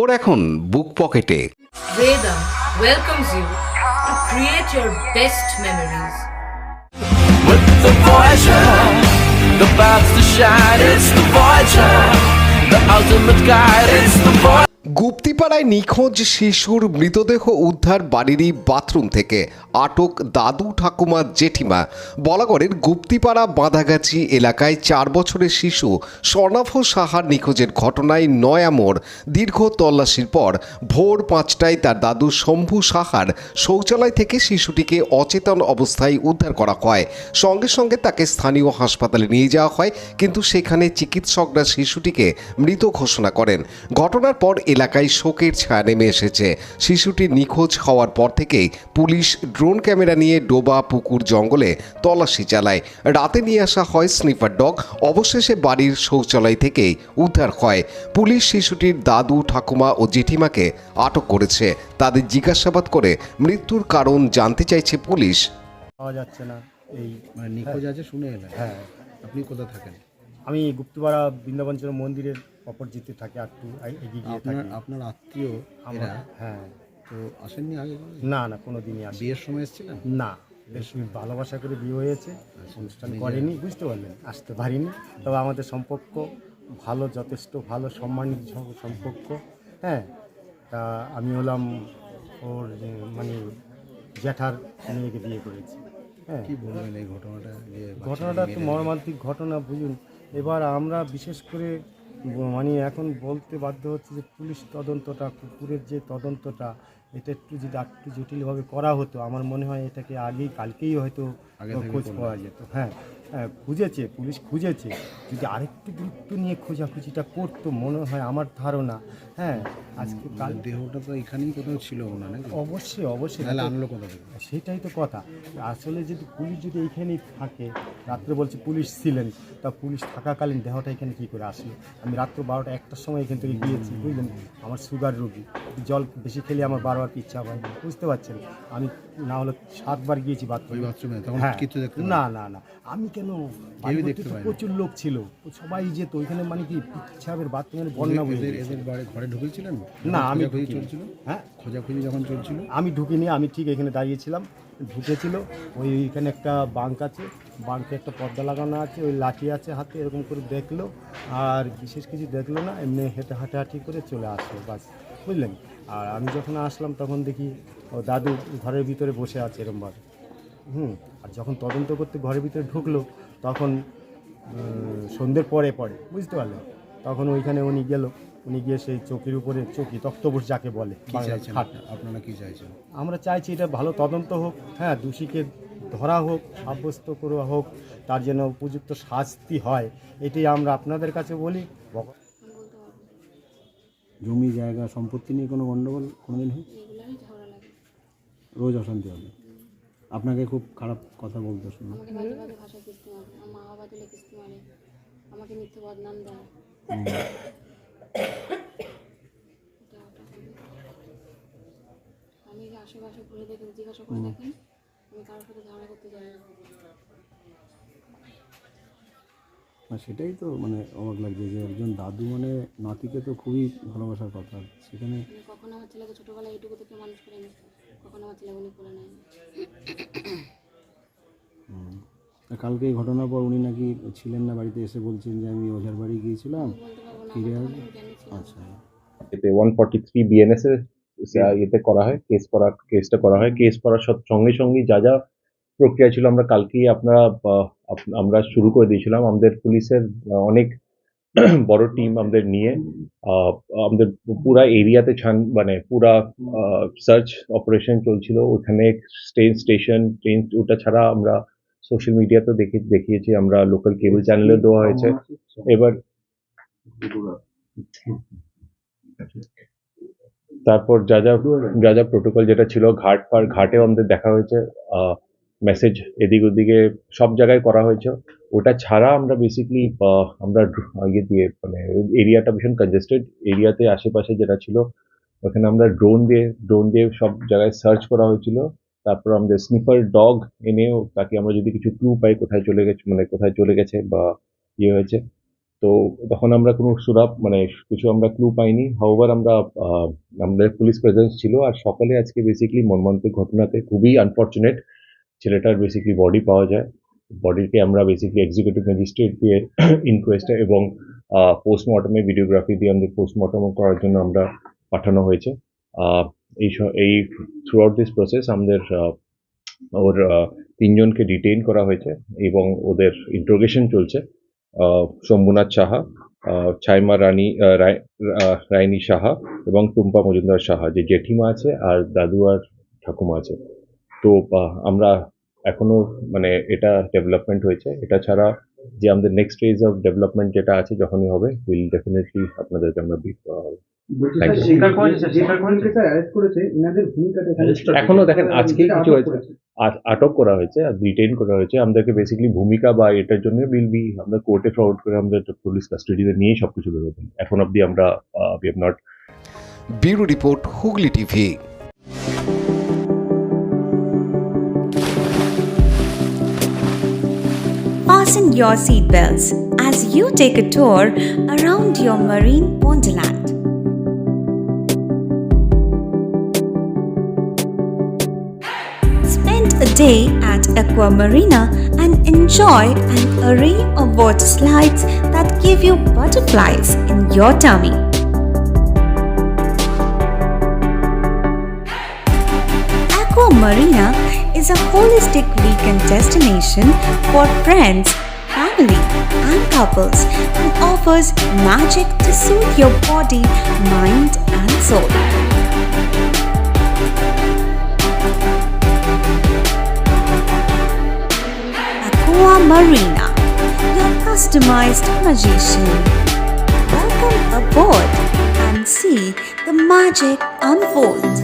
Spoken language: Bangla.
খবর এখন বুক পকেটে। Veda welcomes you to create your best memories. With the Voyager, the path to shine, it's the Voyager, the ultimate guide, it's the Voyager. গুপ্তিপাড়ায় নিখোঁজ শিশুর মৃতদেহ উদ্ধার বাড়িরই বাথরুম থেকে, আটক দাদু ঠাকুমা জেঠিমা। বলাগড়ের গুপ্তিপাড়া বাঁধাগাছি এলাকায় 4 বছরের শিশু স্বর্ণাভ সাহার নিখোঁজের ঘটনায় নয়ামোড় দীর্ঘ তল্লাশির পর ভোর 5টায় তার দাদু শম্ভু সাহার শৌচালয় থেকে শিশুটিকে অচেতন অবস্থায় উদ্ধার করা হয়। সঙ্গে সঙ্গে তাকে স্থানীয় হাসপাতালে নিয়ে যাওয়া হয়, কিন্তু সেখানে চিকিৎসকরা শিশুটিকে মৃত ঘোষণা করেন। ঘটনার পর এলাকায় শোকের ছায়া নেমে এসেছে। শিশুটির নিখোঁজ হওয়ার পর থেকেই পুলিশ ড্রোন ক্যামেরা নিয়ে ডোবা পুকুর জঙ্গলে তল্লাশি চালায়। রাতে নিয়ে আসা হয় স্নিফার ডগ। অবশেষে বাড়ির শৌচালয় থেকেই উদ্ধার হয়। পুলিশ শিশুটির দাদু ঠাকুমা ও জেঠিমাকে আটক করেছে। তাদের জিজ্ঞাসাবাদ করে মৃত্যুর কারণ জানতে চাইছে পুলিশ। পাওয়া যাচ্ছে না। এই মানে নিখোঁজ আছে শুনে এলেন? হ্যাঁ, আপনি কোথায় থাকেন? আমি গুপ্তপাড়া বৃন্দাবঞ্চল মন্দিরের অপরজিতে থাকি, একটু এগিয়ে গিয়ে থাকি। আপনার আত্মীয় এরা? হ্যাঁ। তো আসেননি আগে? না না, কোনো দিনই আসি। বিয়ের সময় এসেছিলেন? না, বেশ ভালোবাসা করে বিয়ে হয়েছে, অনুষ্ঠান করেনি, বুঝতে পারলেন, আসতে পারিনি। তবে আমাদের সম্পর্ক ভালো, যথেষ্ট ভালো সম্মানিত সম্পর্ক। হ্যাঁ, তা আমি হলাম ওর মানে জ্যাঠার মেয়েকে বিয়ে করেছি। হ্যাঁ, কি বলবেন এই ঘটনাটা? যে ঘটনাটা তো মর্মান্তিক ঘটনা, বুঝুন। এবার আমরা বিশেষ করে মানে এখন বলতে বাধ্য হচ্ছে যে পুলিশ তদন্তটা, কুকুরের যে তদন্তটা, এটা একটু যদি একটু জটিলভাবে করা হতো, আমার মনে হয় এটাকে কালকেই হয়তো খোঁজ পাওয়া যেত। হ্যাঁ হ্যাঁ, খুঁজেছে, পুলিশ খুঁজেছে। যদি আরেকটু গুরুত্ব নিয়ে খোঁজাখুঁজিটা করতো, মনে হয় আমার ধারণা। হ্যাঁ, আজকে কাল দেহটা তো এখানেই কোথাও ছিল না, নাকি? অবশ্যই অবশ্যই। তাহলে আনলো কোথা থেকে? সেটাই তো কথা। আসলে যদি পুলিশ যদি এইখানেই থাকে, রাত্রে বলছে পুলিশ ছিলেন, তা পুলিশ থাকাকালীন দেহটা এখানে কী করে আসলো? আমি রাত্র 12টা 1টার সময় এখান থেকে গিয়েছি, বুঝলেন। আমার সুগার রোগী, জল বেশি খেলে আমার বারবার ইচ্ছা হয়, বুঝতে পারছেন। আমি না হলে 7 বার গিয়েছি ওই বাথরুমে তখন হ্যাঁ, কিছু দেখতে না না না, আমি কেন, দেখতে পাইনি। প্রচুর লোক ছিল, সবাই যেত ওইখানে, মানে কি সাহেবের বাথরুমের বন্যা বয়ে এদের গেছে। এদের বাড়ি ঘরে ঢুকেছিলেন? না, আমি খোঁজাখুঁজি ঢুকিনি। চলছিল? হ্যাঁ, খোঁজাখুঁজি যখন চলছিল আমি ঢুকিনি, আমি ঠিক এখানে দাঁড়িয়েছিলাম। ঢুকেছিল, ওইখানে একটা বাঙ্ক আছে, বাঙ্কে একটা পর্দা লাগানো আছে, ওই লাঠি আছে হাতে, এরকম করে দেখলো, আর বিশেষ কিছু দেখলো না, এমনি হাঁটাহাঁটি করে চলে আসলো, বাস, বুঝলেন। আর আমি যখন আসলাম তখন দেখি ও দাদু ঘরের ভিতরে বসে আছে এরমভাবে। আর যখন তদন্ত করতে ঘরের ভিতরে ঢুকলো, তখন সন্ধ্যের পরে বুঝতে পারলেন, তখন ওইখানে উনি গিয়ে সেই চৌকির উপরে, চৌকি তক্তপোষ যাকে বলে, কি বাংলায় চাইছেন খাট। আপনারা? কি চাইছেন? আমরা চাইছি এটা ভালো তদন্ত হোক, হ্যাঁ, দোষীকে ধরা হোক, সাব্যস্ত করা হোক, তার জন্য উপযুক্ত শাস্তি হয়, এটাই আমরা আপনাদের কাছে বলি। জমি জায়গা সম্পত্তি নিয়ে কোনো গণ্ডগোল কোনোদিন হয়? এগুলোই ঝগড়া লাগে। রোজ অশান্তি হবে? আপনাকে খুব খারাপ কথা বলতে শুনো? আমাকে বাজে বাজে ভাষায় কিস্তি মারে, আমার মা বাবা দিলে কিস্তি মারে, আমাকে মিথ্যে বদনাম দেয়। এটা ওটা আমি যে আশেপাশে ঘুরে দেখেন, জিজ্ঞাসা করে দেখেন, আমি কারোর সাথে ঝগড়া করতে যাই না। সেটাই তো মানে অবাক লাগছে যে একজন দাদু মানে নাতিকে তো খুবই ভালোবাসার কথা, সেখানে আমি কখনো আমার ছেলেকে ছোটোবেলায় এইটুকু থেকে মানুষ করেনি, কখনো আমার ছেলে উনি করে নেয়নি। কালকে এই ঘটনার পর উনি নাকি ছিলেন না বাড়িতে, এসে বলছেন যে আমি ওঝার বাড়ি গিয়েছিলাম, বলতে পারবো না, ফিরে আমার আসবো। তখন জ্ঞানী ছিল না। আচ্ছা, এতে 143 বিএনএস এর এতে করা হয়, কেসটা করা হয়। কেস করার সঙ্গে সঙ্গে যা যা প্রক্রিয়া ছিল আমরা কালকেই আমরা শুরু করে দিয়েছিলাম। আমাদের পুলিশের অনেক বড় টিম আমাদের নিয়ে আমাদের পুরা এরিয়াতে মানে পুরা সার্চ অপারেশন চলছিল। ওখানে স্টেশন, ট্রেন, ওটা ছাড়া আমরা সোশ্যাল মিডিয়াতেও দেখিয়েছি, আমরা লোকাল কেবল চ্যানেলে দেওয়া হয়েছে। এবার তারপর যা যা প্রোটোকল যেটা ছিল, ঘাটেও আমাদের দেখা হয়েছে, মেসেজ এদিক ওদিকে সব জায়গায় করা হয়েছে। ওটা ছাড়া আমরা বেসিকলি আমরা ইয়ে দিয়ে মানে এরিয়াটা ভীষণ কনজেস্টেড এরিয়াতে, আশেপাশে যেটা ছিল ওখানে আমরা ড্রোন দিয়ে সব জায়গায় সার্চ করা হয়েছিল। তারপর আমাদের স্নিফার ডগ এনেও, তাকে আমরা যদি কিছু ক্লু পাই কোথায় চলে গেছে বা ইয়ে হয়েছে, তো তখন আমরা কোনো সুরাপ মানে কিছু আমরা ক্লু পাইনি। হাউএভার আমাদের পুলিশ প্রেজেন্স ছিল। আর সকালে আজকে বেসিক্যালি মর্মান্তিক ঘটনাতে খুবই আনফরচুনেট ছেলেটার বেসিক্যালি বডি পাওয়া যায়। বডিকে আমরা বেসিক্যালি এক্সিকিউটিভ ম্যাজিস্ট্রেট দিয়ে ইনকোয়েস্টে এবং পোস্টমর্টমে ভিডিওগ্রাফি দিয়ে আমাদের পোস্টমর্টম করার জন্য আমরা পাঠানো হয়েছে। এই থ্রু আউট দিস প্রসেস আমাদের ওর 3 জনকে ডিটেইন করা হয়েছে এবং ওদের ইন্টারোগেশন চলছে। শম্ভুনাথ সাহা, ছাইমা রাইনী সাহা এবং টুম্পা মজুমদার সাহা, যে জেঠিমা আছে আর দাদু আর ঠাকুমা আছে। তো আমরা এখনো মানে এটা ডেভেলপমেন্ট হয়েছে। এটা ছাড়া যে আমাদের নেক্সট ফেজ অফ ডেভেলপমেন্ট যেটা আছে যখনই হবে উইল ডেফিনেটলি আপনাদেরকে আমরা ব্রিফ করা হবে। Thank you. এখনো দেখেন আজকে কিছু হয়েছে, আটক করা হয়েছে আর ডিটেইন করা হয়েছে। আমাদেরকে বেসিক্যালি ভূমিকা বা এটার জন্য আমরা কোর্টে ফরওয়ার্ড করে আমরা পুলিশ কাস্টাডিতে নিয়ে সবকিছু বেরোবেন। এখন অবধি আমরা we have not. Bureau report, Hooghly TV. Fasten your seatbelts as you take a tour around your marine wonderland. Spend a day at Aqua Marina and enjoy an array of water slides that give you butterflies in your tummy. Aqua Marina is a holistic weekend destination for friends, family, and couples and offers magic to soothe your body, mind, and soul. Aqua Marina, your customized magician. Welcome aboard and see the magic unfold.